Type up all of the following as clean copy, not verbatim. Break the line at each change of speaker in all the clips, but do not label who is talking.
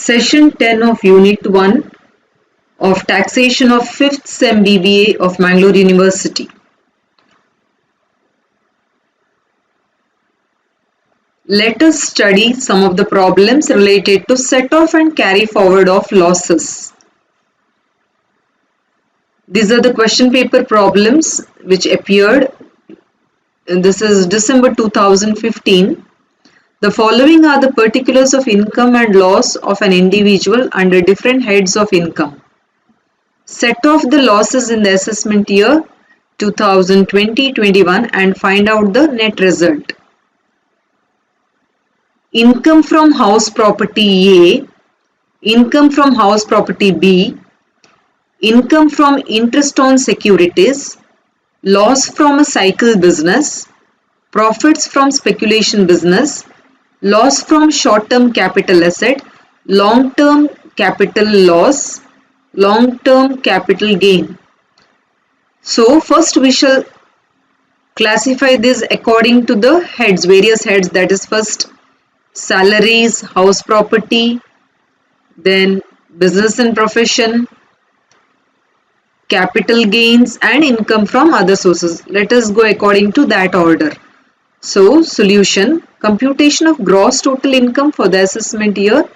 Session 10 of Unit 1 of Taxation of 5th Sem BBA of Mangalore University. Let us study some of the problems related to set off and carry forward of losses. These are the question paper problems which appeared. This is December 2015. The following are the particulars of income and loss of an individual under different heads of income. Set off the losses in the assessment year 2020-21 and find out the net result. Income from house property A, income from house property B, income from interest on securities, loss from a cycle business, profits from speculation business, loss from short-term capital asset, long-term capital loss, long-term capital gain. So first we shall classify this according to the heads, various heads, that is first salaries, house property, then business and profession, capital gains and income from other sources. Let us go according to that order. So solution, computation of gross total income for the assessment year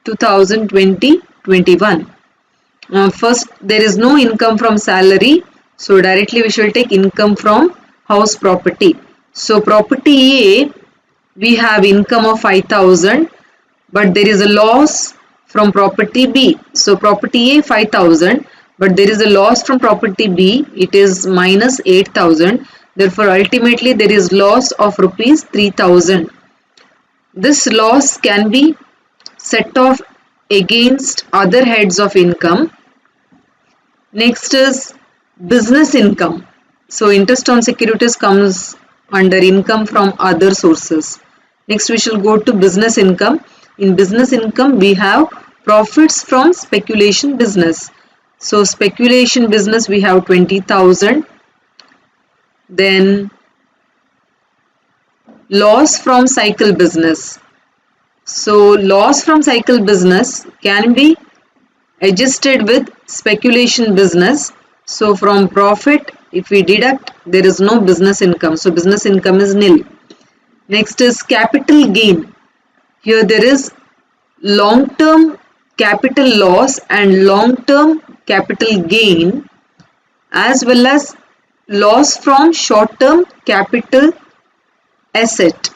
2020-21. First, there is no income from salary, so directly we shall take income from house property. So property A, we have income of 5,000, but there is a loss from property B. So property A 5,000, but there is a loss from property B, it is minus 8,000. Therefore, ultimately there is loss of rupees 3,000. This loss can be set off against other heads of income. Next is business income. So interest on securities comes under income from other sources. Next we shall go to business income. In business income we have profits from speculation business. So speculation business we have 20,000. Then loss from cycle business. So loss from cycle business can be adjusted with speculation business. So from profit, if we deduct, there is no business income. So business income is nil. Next is capital gain. Here there is long-term capital loss and long-term capital gain, as well as loss from short-term capital asset.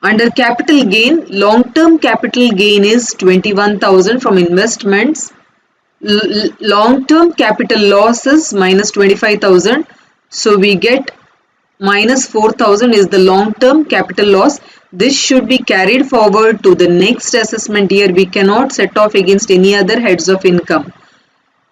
Under capital gain, long-term capital gain is 21,000 from investments. Long-term capital loss is minus 25,000. So we get minus 4,000 is the long-term capital loss. This should be carried forward to the next assessment year. We cannot set off against any other heads of income.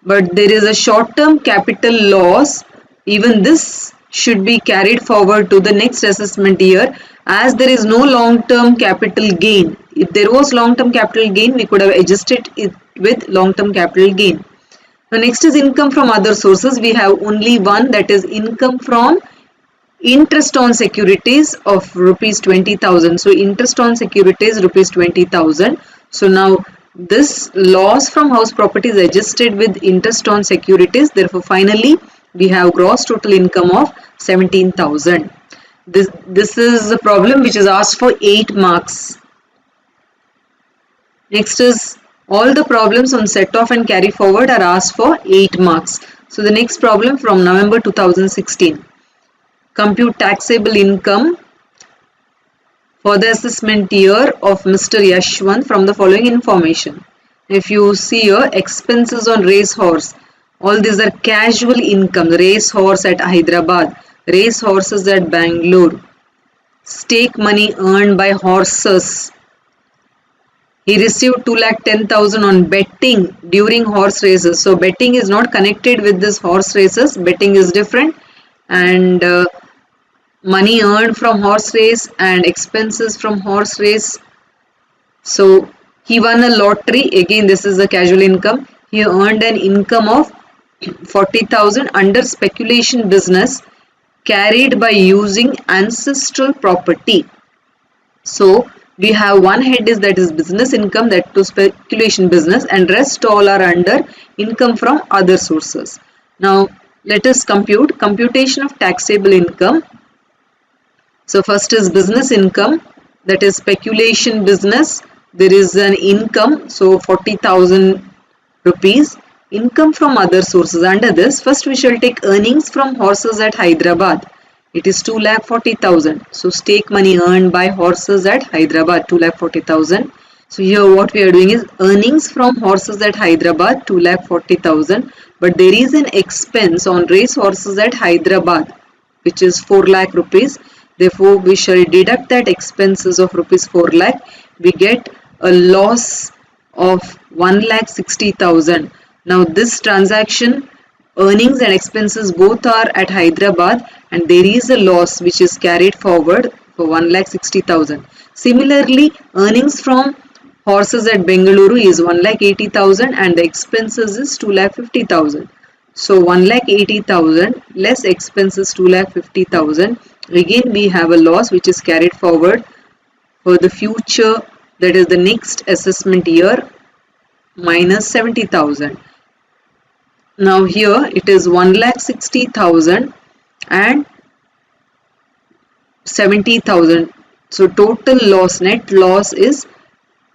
But there is a short-term capital loss. Even this should be carried forward to the next assessment year, as there is no long-term capital gain. If there was long-term capital gain, we could have adjusted it with long-term capital gain. Now next is income from other sources. We have only one, that is income from interest on securities of rupees 20,000. So interest on securities rupees 20,000. So now this loss from house property is adjusted with interest on securities. Therefore finally we have gross total income of 17,000. This is a problem which is asked for 8 marks. Next is all the problems on set off and carry forward are asked for 8 marks. So the next problem from November 2016. Compute taxable income for the assessment year of Mr. Yashwant from the following information. If you see here, expenses on race horse, all these are casual income. Race horse at Hyderabad, race horses at Bangalore, stake money earned by horses. He received 2,10,000 on betting during horse races. So betting is not connected with this horse races. Betting is different. And money earned from horse race and expenses from horse race. So he won a lottery. Again, this is a casual income. He earned an income of 40,000 under speculation business. carried by using ancestral property. So we have one head is that is business income, that to speculation business, and rest all are under income from other sources. Now let us compute computation of taxable income. So first is business income, that is speculation business. There is an income, so 40,000 rupees. Income from other sources. Under this, first we shall take earnings from horses at Hyderabad. It is 2,40,000. So stake money earned by horses at Hyderabad, 2,40,000. So here what we are doing is earnings from horses at Hyderabad, 2,40,000. But there is an expense on race horses at Hyderabad, which is 4 lakh rupees. Therefore, we shall deduct that expenses of rupees 4 lakh. We get a loss of 1,60,000. Now this transaction, earnings and expenses both are at Hyderabad, and there is a loss which is carried forward for 1,60,000. Similarly, earnings from horses at Bengaluru is 1,80,000 and the expenses is 2,50,000. So 1,80,000 less expenses 2,50,000. Again we have a loss which is carried forward for the future, that is the next assessment year, minus 70,000. Now here it is 1,60,000 and 70,000. So total loss, net loss is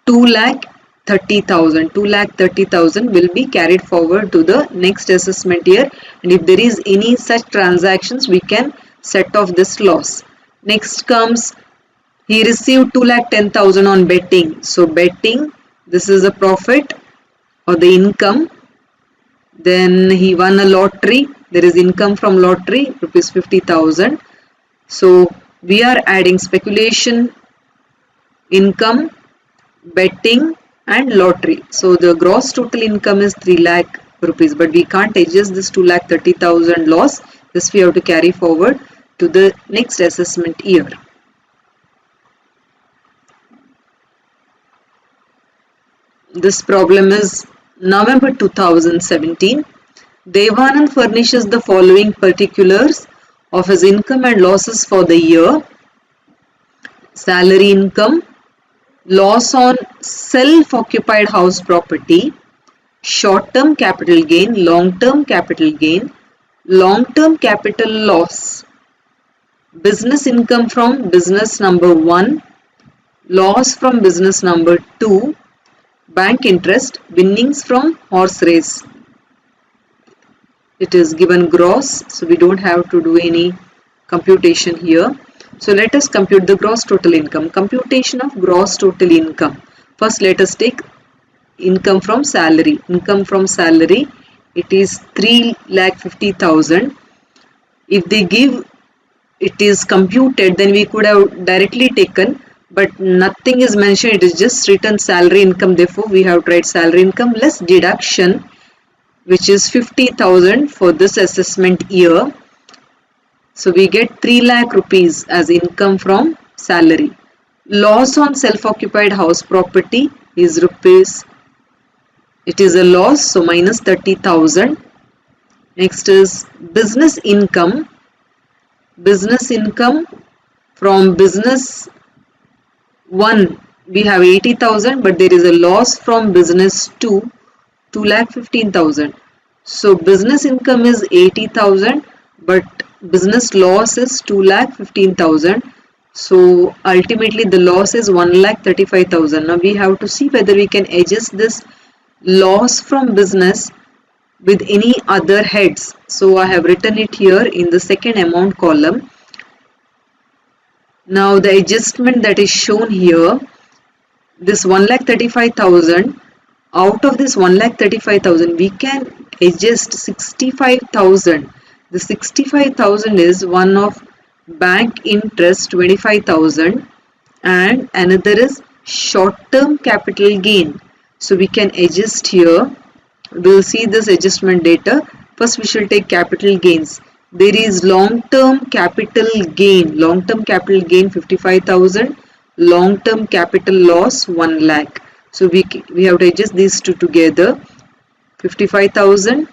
2,30,000. 2,30,000 will be carried forward to the next assessment year, and if there is any such transactions we can set off this loss. Next comes, he received 2,10,000 on betting. So betting, this is a profit or the income. Then he won a lottery. There is income from lottery, rupees 50,000. So we are adding speculation income, betting and lottery. So the gross total income is 3 lakh rupees, but we can't adjust this 2,30,000 loss. This we have to carry forward to the next assessment year. This problem is November 2017. Devanand furnishes the following particulars of his income and losses for the year. Salary income, loss on self-occupied house property, short-term capital gain, long-term capital gain, long-term capital loss, business income from business number 1, loss from business number 2, bank interest, winnings from horse race. It is given gross, so we don't have to do any computation here. So let us compute the gross total income. Computation of gross total income. First let us take income from salary. Income from salary, it is 3,50,000. If they give, it is computed, then we could have directly taken, but nothing is mentioned, it is just written salary income. Therefore we have to write salary income less deduction, which is 50,000 for this assessment year. So we get 3 lakh rupees as income from salary. Loss on self-occupied house property is rupees, it is a loss, so minus 30,000. Next is business income. Business income from business 1 we have 80,000, but there is a loss from business 2, 2,15,000. So business income is 80,000, but business loss is 2,15,000. So ultimately the loss is 1,35,000. Now we have to see whether we can adjust this loss from business with any other heads. So I have written it here in the second amount column. Now the adjustment that is shown here, this 1,35,000, out of this 1,35,000 we can adjust 65,000. The 65,000 is one of bank interest 25,000 and another is short-term capital gain. So we can adjust here. We'll see this adjustment data. First we shall take capital gains. There is long-term capital gain. Long-term capital gain 55,000. Long-term capital loss 1 lakh. So we have to adjust these two together. 55,000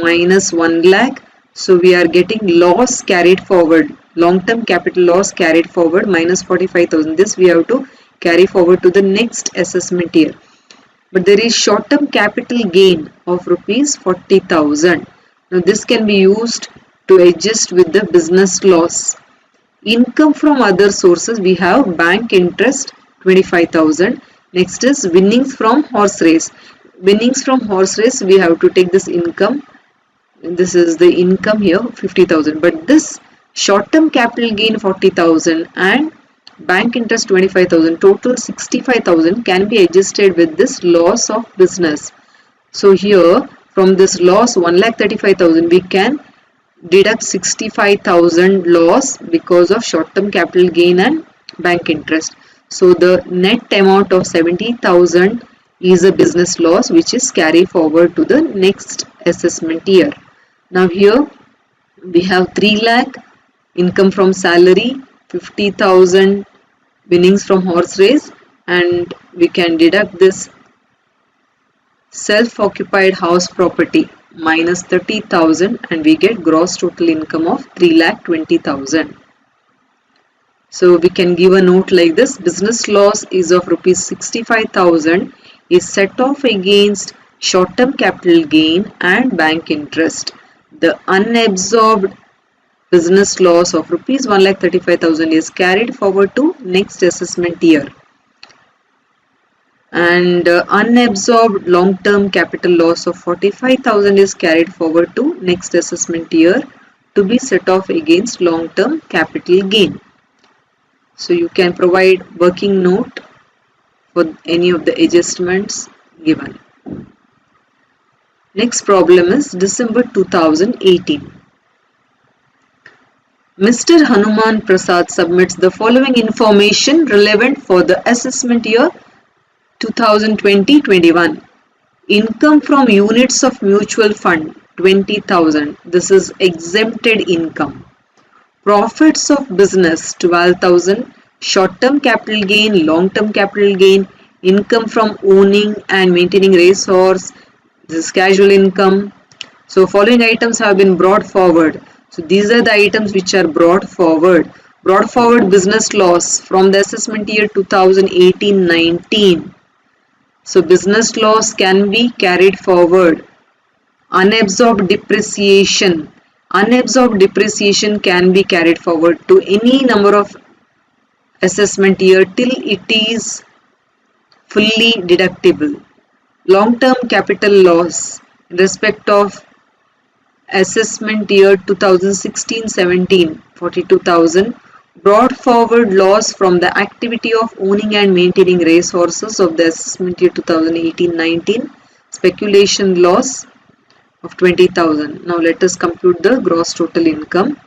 minus 1 lakh. So we are getting loss carried forward, long-term capital loss carried forward minus 45,000. This we have to carry forward to the next assessment year. But there is short-term capital gain of rupees 40,000. Now this can be used to adjust with the business loss. Income from other sources, we have bank interest 25,000. Next is winnings from horse race. Winnings from horse race, we have to take this income. This is the income here 50,000. But this short-term capital gain 40,000 and bank interest 25,000, total 65,000 can be adjusted with this loss of business. So here from this loss 1,35,000 we can deduct 65,000 loss because of short-term capital gain and bank interest. So the net amount of 70,000 is a business loss which is carried forward to the next assessment year. Now here we have 3 lakh income from salary, 50,000 winnings from horse race, and we can deduct this self-occupied house property minus 30,000 and we get gross total income of 3,20,000. So we can give a note like this: business loss is of rupees 65,000 is set off against short-term capital gain and bank interest. The unabsorbed business loss of rupees 1,35,000 is carried forward to next assessment year. And unabsorbed long-term capital loss of 45,000 is carried forward to next assessment year to be set off against long-term capital gain. So you can provide working note for any of the adjustments given. Next problem is December 2018. Mr. Hanuman Prasad submits the following information relevant for the assessment year 2020-21. Income from units of mutual fund 20,000. This is exempted income. Profits of business 12,000. Short-term capital gain, long-term capital gain, income from owning and maintaining racehorse. This is casual income. So following items have been brought forward. So these are the items which are brought forward. Brought forward business loss from the assessment year 2018-19. So business loss can be carried forward. Unabsorbed depreciation. Unabsorbed depreciation can be carried forward to any number of assessment year till it is fully deductible. Long-term capital loss in respect of assessment year 2016-17, 42,000. Brought forward loss from the activity of owning and maintaining racehorses of the assessment year 2018-19. Speculation loss of 20,000. Now let us compute the gross total income.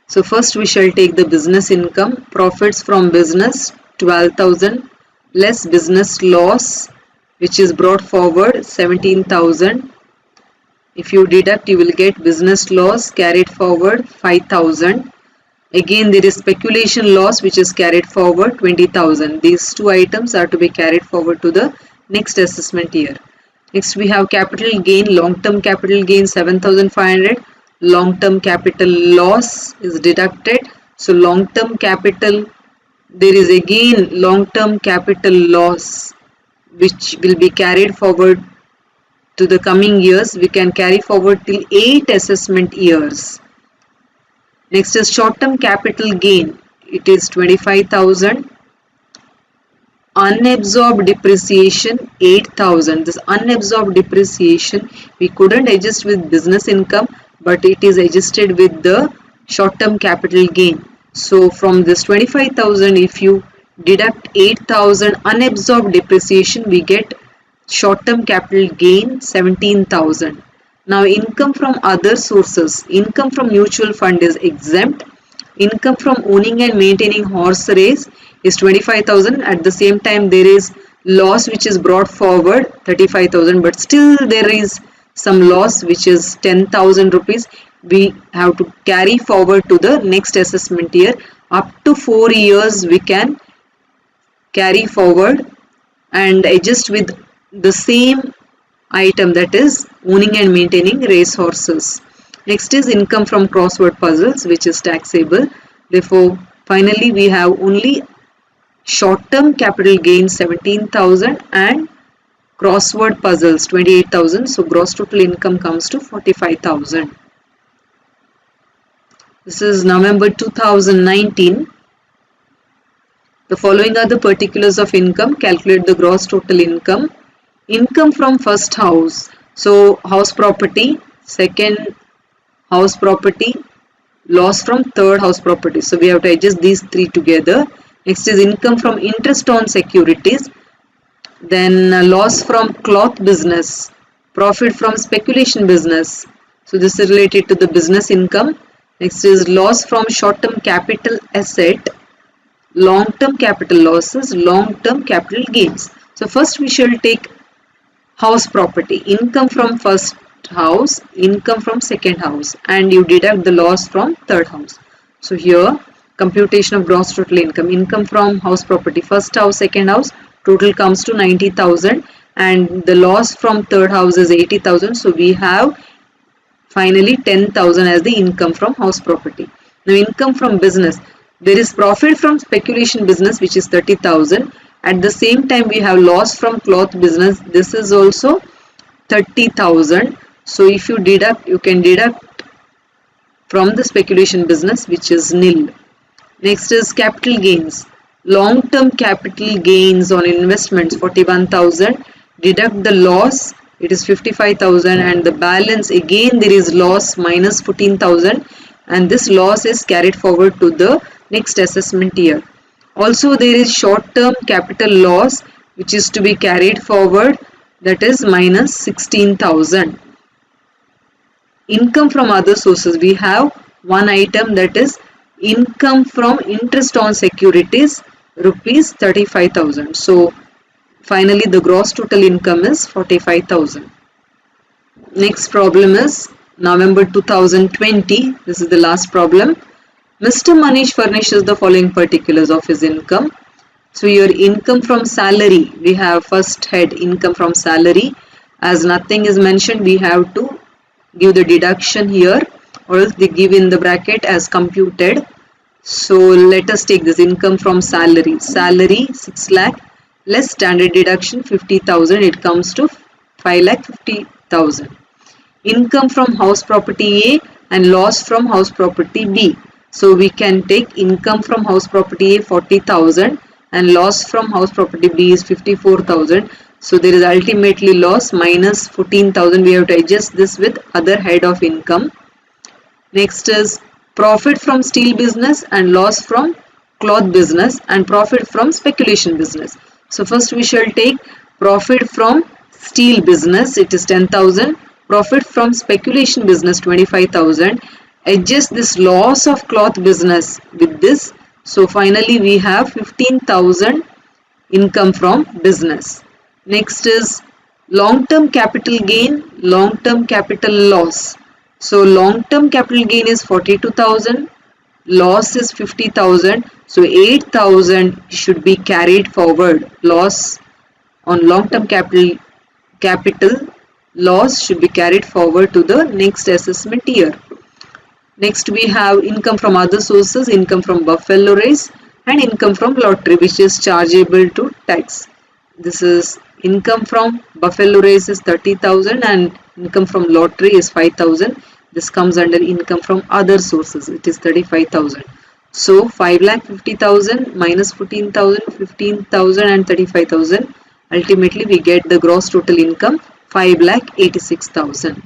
So first we shall take the business income. Profits from business 12,000 less business loss which is brought forward 17,000. If you deduct, you will get business loss carried forward 5,000. Again there is speculation loss which is carried forward 20,000. These two items are to be carried forward to the next assessment year. Next we have capital gain, long-term capital gain 7,500. Long-term capital loss is deducted. So long-term capital, there is again long-term capital loss which will be carried forward to the coming years. We can carry forward till 8 assessment years. Next is short-term capital gain. It is 25,000. Unabsorbed depreciation 8,000. This unabsorbed depreciation we couldn't adjust with business income, but it is adjusted with the short-term capital gain. So from this 25,000, if you deduct 8,000 unabsorbed depreciation, we get short-term capital gain 17,000. Now income from other sources. Income from mutual fund is exempt. Income from owning and maintaining horse race is 25,000. At the same time there is loss which is brought forward 35,000, but still there is some loss which is 10,000 rupees. We have to carry forward to the next assessment year. Up to 4 years we can carry forward and adjust with the same item, that is owning and maintaining race horses. Next is income from crossword puzzles, which is taxable. Therefore, finally we have only short-term capital gains 17,000 and crossword puzzles 28,000. So gross total income comes to 45,000. This is November 2019. The following are the particulars of income. Calculate the gross total income. Income from first house. So house property, second house property, loss from third house property. So we have to adjust these three together. Next is income from interest on securities. Then loss from cloth business, profit from speculation business. So this is related to the business income. Next is loss from short-term capital asset, long-term capital losses, long-term capital gains. So first we shall take house property, income from first house, income from second house, and you deduct the loss from third house. So here computation of gross total income, income from house property, first house, second house, total comes to 90,000 and the loss from third house is 80,000. So we have finally 10,000 as the income from house property. Now income from business, there is profit from speculation business which is 30,000. At the same time we have loss from cloth business, this is also 30,000. So if you deduct, you can deduct from the speculation business which is nil. Next is capital gains. Long-term capital gains on investments 41,000. Deduct the loss, it is 55,000, and the balance again there is loss minus 14,000, and this loss is carried forward to the next assessment year. Also there is short-term capital loss which is to be carried forward, that is minus 16,000. Income from other sources, we have one item, that is income from interest on securities, rupees 35,000. So finally the gross total income is 45,000. Next problem is November 2020. This is the last problem. Mr. Manish furnishes the following particulars of his income. So your income from salary, we have first head income from salary. As nothing is mentioned, we have to give the deduction here, or else they give in the bracket as computed. So let us take this income from salary. Salary 6 lakh less standard deduction 50,000, it comes to 5,50,000. Income from house property A and loss from house property B. So we can take income from house property A 40,000 and loss from house property B is 54,000. So there is ultimately loss minus 14,000. We have to adjust this with other head of income. Next is profit from steel business and loss from cloth business and profit from speculation business. So first we shall take profit from steel business, it is 10,000. Profit from speculation business 25,000. Adjust this loss of cloth business with this. So finally we have 15,000 income from business. Next is long-term capital gain, long-term capital loss. So long-term capital gain is 42,000, loss is 50,000. So 8,000 should be carried forward. Loss on long-term capital loss should be carried forward to the next assessment year. Next we have income from other sources, income from buffalo race and income from lottery, which is chargeable to tax. This is income from buffalo race is 30,000 and income from lottery is 5,000. This comes under income from other sources, it is 35,000. So 5,50,000 minus 14,000, 15,000 and 35,000. Ultimately we get the gross total income 5,86,000.